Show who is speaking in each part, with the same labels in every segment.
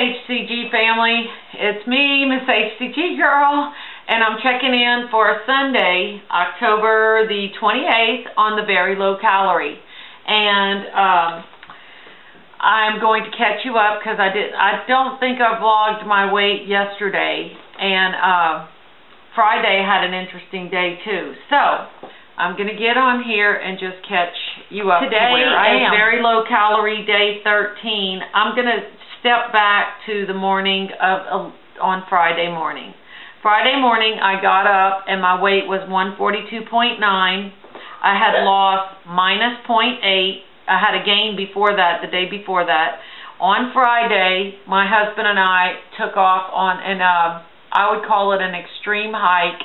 Speaker 1: HCG family, it's me, Miss HCG Girl, and I'm checking in for Sunday, October the 28th on the very low calorie. And I'm going to catch you up because I don't think I vlogged my weight yesterday, and Friday had an interesting day too. So I'm going to get on here and just catch you up. Today is very low calorie, day 13. I'm going to step back to the morning on Friday morning. Friday morning I got up and my weight was 142.9. I had lost minus 0.8. I had a gain before that, the day before that. On Friday, my husband and I took off on I would call it an extreme hike.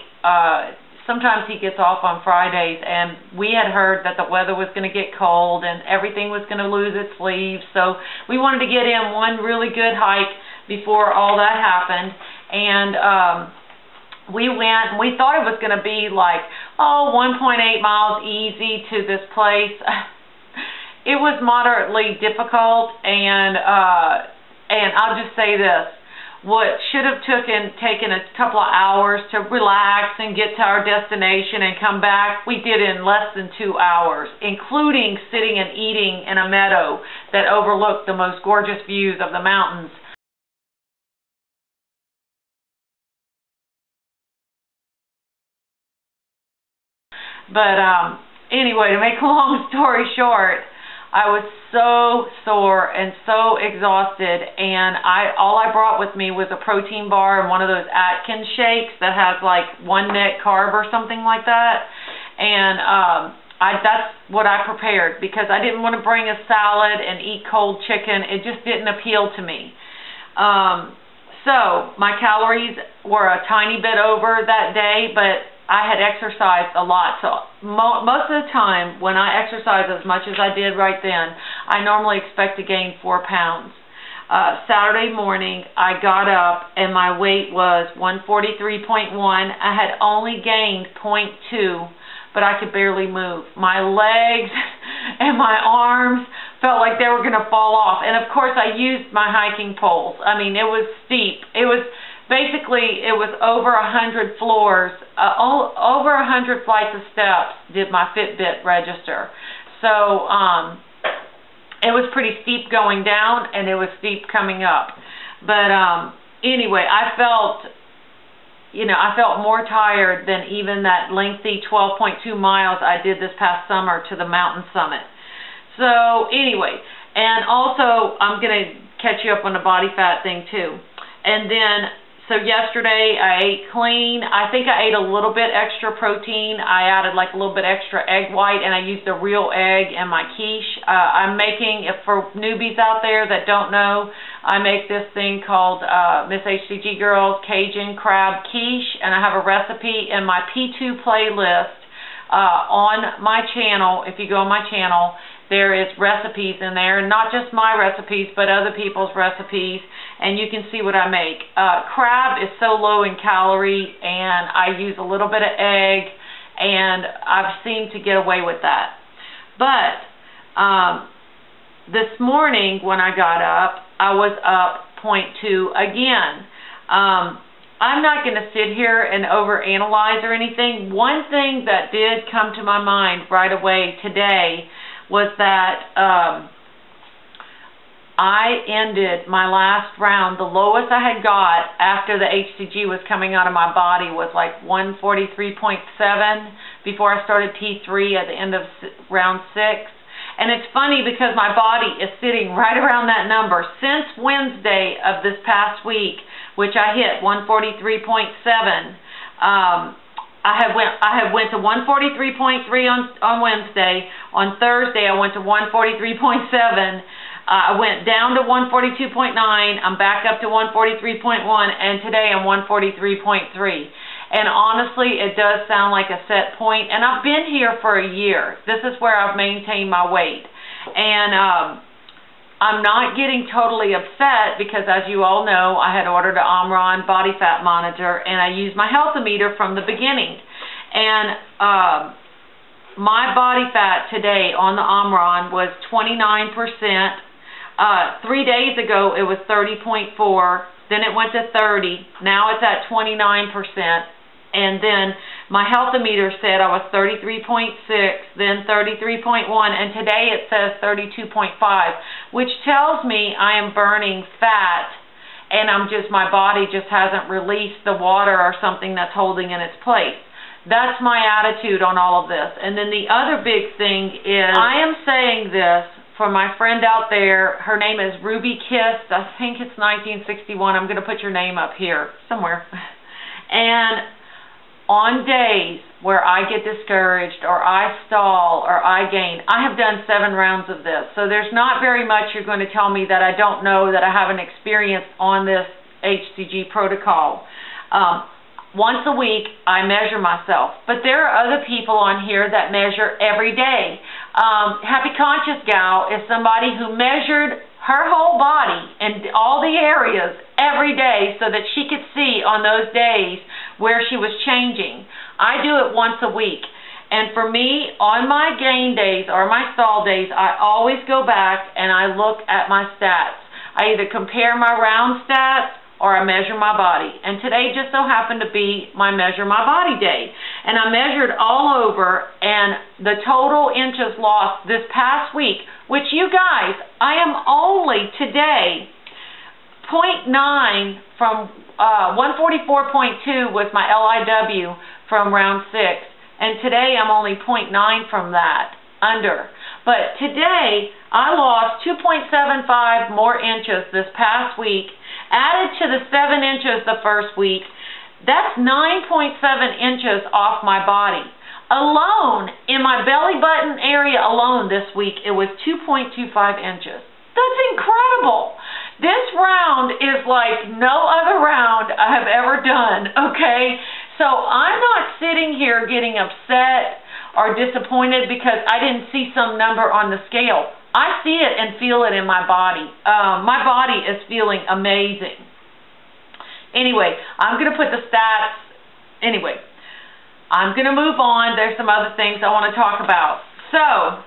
Speaker 1: Sometimes he gets off on Fridays, and we had heard that the weather was going to get cold and everything was going to lose its leaves, so we wanted to get in one really good hike before all that happened. And we went, and we thought it was going to be like, 1.8 miles easy to this place. It was moderately difficult, and I'll just say this. What should have taken a couple of hours to relax and get to our destination and come back, we did in less than 2 hours, including sitting and eating in a meadow that overlooked the most gorgeous views of the mountains. But anyway, to make a long story short, I was so sore and so exhausted, and all I brought with me was a protein bar and one of those Atkins shakes that has like 1 net carb or something like that. And that's what I prepared because I didn't want to bring a salad and eat cold chicken. It just didn't appeal to me. So my calories were a tiny bit over that day, but I had exercised a lot, so most of the time when I exercise as much as I did right then, I normally expect to gain 4 pounds. Saturday morning, I got up and my weight was 143.1. I had only gained 0.2, but I could barely move. My legs and my arms felt like they were going to fall off, and of course I used my hiking poles. I mean, it was steep. Basically, it was over 100 floors, over 100 flights of steps did my Fitbit register. So it was pretty steep going down, and it was steep coming up. But anyway, I felt more tired than even that lengthy 12.2 miles I did this past summer to the mountain summit. So anyway, and also I'm going to catch you up on the body fat thing too. And then, so yesterday I ate clean. I think I ate a little bit extra protein. I added like a little bit extra egg white, and I used a real egg in my quiche. I'm making, for newbies out there that don't know, I make this thing called Miss HCG Girl's Cajun Crab Quiche, and I have a recipe in my P2 playlist on my channel. If you go on my channel, there is recipes in there, not just my recipes, but other people's recipes, and you can see what I make. Crab is so low in calorie, and I use a little bit of egg, and I've seemed to get away with that. But this morning when I got up, I was up 0.2 again. I'm not going to sit here and overanalyze or anything. One thing that did come to my mind right away today was that I ended my last round, the lowest I had got after the HCG was coming out of my body was like 143.7 before I started T3 at the end of round 6. And it's funny because my body is sitting right around that number since Wednesday of this past week, which I hit 143.7. I had went to 143.3 on Wednesday. On Thursday, I went to 143.7. I went down to 142.9. I'm back up to 143.1, and today I'm 143.3. And honestly, it does sound like a set point. And I've been here for a year. This is where I've maintained my weight. And I'm not getting totally upset because, as you all know, I had ordered an Omron body fat monitor, and I used my healthometer from the beginning. And my body fat today on the Omron was 29%. 3 days ago, it was 30.4. Then it went to 30. Now it's at 29%. And then my healthometer said I was 33.6, then 33.1, and today it says 32.5, which tells me I am burning fat, and my body just hasn't released the water or something that's holding in its place. That's my attitude on all of this. And then the other big thing is, I am saying this for my friend out there. Her name is Ruby Kissed. I think it's 1961. I'm going to put your name up here somewhere. And on days where I get discouraged or I stall or I gain, I have done 7 rounds of this. So there's not very much you're going to tell me that I don't know, that I haven't experienced on this HCG protocol. Once a week, I measure myself. But there are other people on here that measure every day. Happy Conscious Gal is somebody who measured her whole body and all the areas every day so that she could see on those days where she was changing. I do it once a week. And for me, on my gain days or my stall days, I always go back and I look at my stats. I either compare my round stats or I measure my body. And today just so happened to be my measure my body day. And I measured all over, and the total inches lost this past week, which you guys, I am only today 0.9 from 144.2 was my LIW from round 6. And today I'm only 0.9 from that, under. But today I lost 2.75 more inches this past week. Added to the 7 inches the first week, that's 9.7 inches off my body. Alone, in my belly button area alone this week, it was 2.25 inches. That's incredible. This round is like no other round I have ever done, okay? So I'm not sitting here getting upset or disappointed because I didn't see some number on the scale. I see it and feel it in my body. My body is feeling amazing. Anyway, I'm going to put the stats. Anyway, I'm going to move on. There's some other things I want to talk about. So,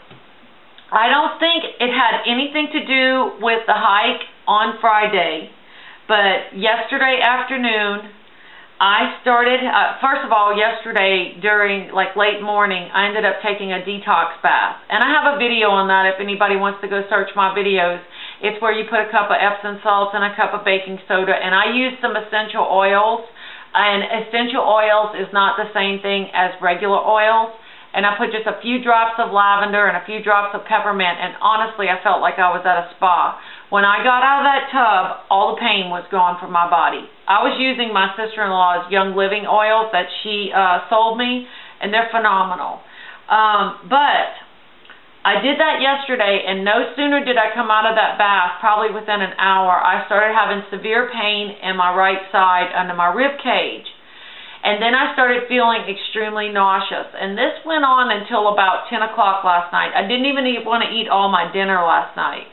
Speaker 1: I don't think it had anything to do with the hike on Friday, but yesterday afternoon, I started, first of all, yesterday during like late morning, I ended up taking a detox bath. And I have a video on that if anybody wants to go search my videos. It's where you put a cup of Epsom salts and a cup of baking soda. And I used some essential oils. And essential oils is not the same thing as regular oils. And I put just a few drops of lavender and a few drops of peppermint. And honestly, I felt like I was at a spa. When I got out of that tub, all the pain was gone from my body. I was using my sister-in-law's Young Living oils that she sold me, and they're phenomenal. But I did that yesterday, and no sooner did I come out of that bath, probably within an hour, I started having severe pain in my right side under my rib cage. And then I started feeling extremely nauseous. And this went on until about 10 o'clock last night. I didn't even want to eat all my dinner last night.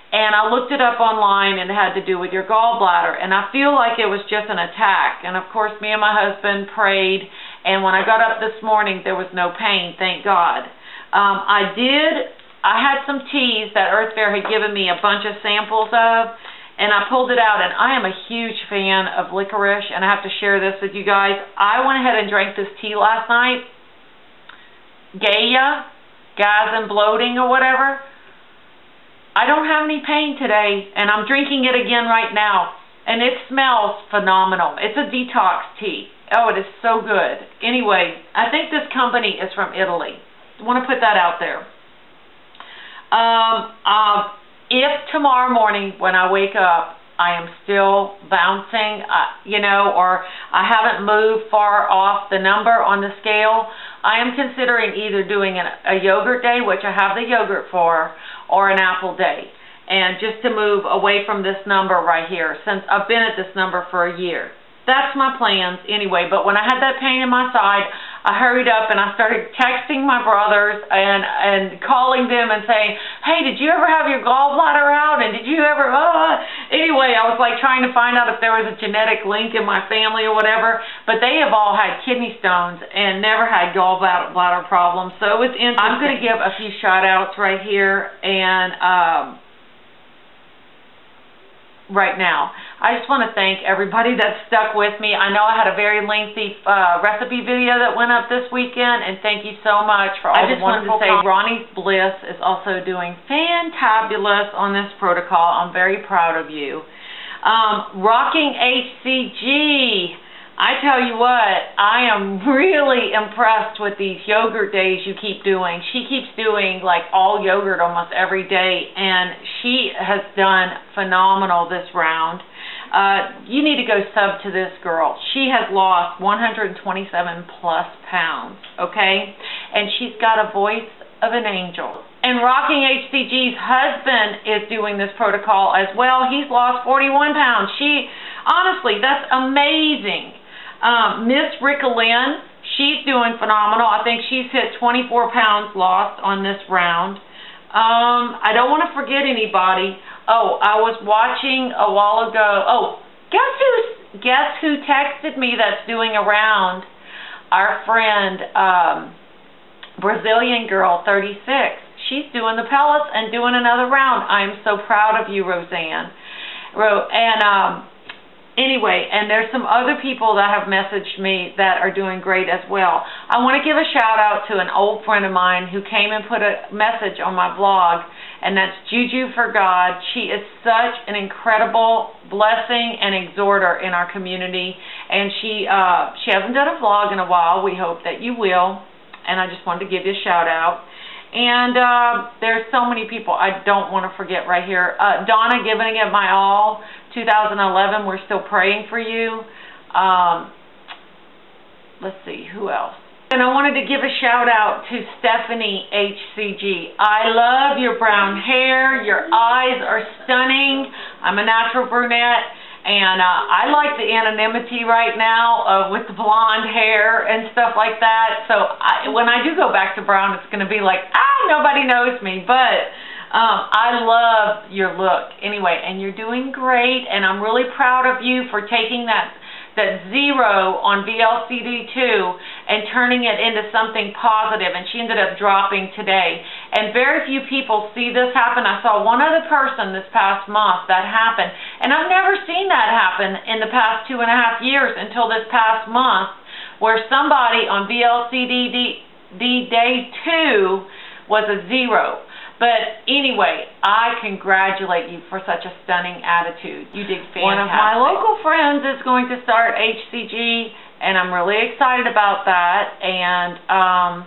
Speaker 1: And I looked it up online, and it had to do with your gallbladder. And I feel like it was just an attack. And, of course, me and my husband prayed. And when I got up this morning, there was no pain, thank God. I had some teas that Earth Fare had given me a bunch of samples of. And I pulled it out. And I am a huge fan of licorice. And I have to share this with you guys. I went ahead and drank this tea last night. Gaia, gas and bloating or whatever. I don't have any pain today, and I'm drinking it again right now, and it smells phenomenal. It's a detox tea. Oh, it is so good. Anyway, I think this company is from Italy. I want to put that out there. If tomorrow morning when I wake up, I am still bouncing, or I haven't moved far off the number on the scale, I am considering either doing a yogurt day, which I have the yogurt for, or an apple day, and just to move away from this number right here, since I've been at this number for a year. That's my plans anyway. But when I had that pain in my side, I hurried up and I started texting my brothers and calling them and saying, hey, did you ever have your gallbladder out? And did you ever, Anyway, I was like trying to find out if there was a genetic link in my family or whatever. But they have all had kidney stones and never had gallbladder problems. So it was interesting. I'm going to give a few shout outs right here. And right now. I just want to thank everybody that stuck with me. I know I had a very lengthy recipe video that went up this weekend, and thank you so much for all the wonderful comments. Ronnie's Bliss is also doing fantabulous on this protocol. I'm very proud of you. Rocking HCG. I tell you what, I am really impressed with these yogurt days you keep doing. She keeps doing like all yogurt almost every day, and she has done phenomenal this round. You need to go sub to this girl. She has lost 127 plus pounds, okay? And she's got a voice of an angel. And Rocking HCG's husband is doing this protocol as well. He's lost 41 pounds. Honestly, that's amazing. Miss Rickalyn, she's doing phenomenal. I think she's hit 24 pounds lost on this round. I don't want to forget anybody. Oh, I was watching a while ago. Oh, guess who texted me that's doing a round? Our friend, Brazilian girl, 36. She's doing the pellets and doing another round. I'm so proud of you, Roseanne. Anyway, and there's some other people that have messaged me that are doing great as well. I want to give a shout out to an old friend of mine who came and put a message on my blog, and that's Juju for God. She is such an incredible blessing and exhorter in our community, and she hasn't done a vlog in a while. We hope that you will, and I just wanted to give you a shout out. And there's so many people I don't want to forget right here. Donna, Giving It My All, 2011, we're still praying for you. Let's see, who else? And I wanted to give a shout out to Stephanie HCG. I love your brown hair. Your eyes are stunning. I'm a natural brunette. And I like the anonymity right now with the blonde hair and stuff like that. So when I do go back to brown, it's going to be like, nobody knows me. But I love your look anyway, and you're doing great. And I'm really proud of you for taking that 0 on VLCD 2 and turning it into something positive, and she ended up dropping today. And very few people see this happen. I saw one other person this past month that happened, and I've never seen that happen in the past 2.5 years until this past month, where somebody on VLCD day 2 was a 0. But anyway, I congratulate you for such a stunning attitude. You did fantastic. One of my local friends is going to start HCG, and I'm really excited about that, and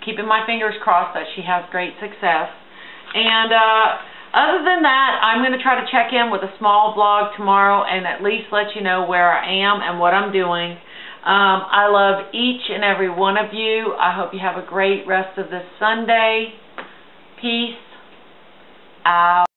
Speaker 1: keeping my fingers crossed that she has great success. And other than that, I'm going to try to check in with a small vlog tomorrow and at least let you know where I am and what I'm doing. I love each and every one of you. I hope you have a great rest of this Sunday. Peace out.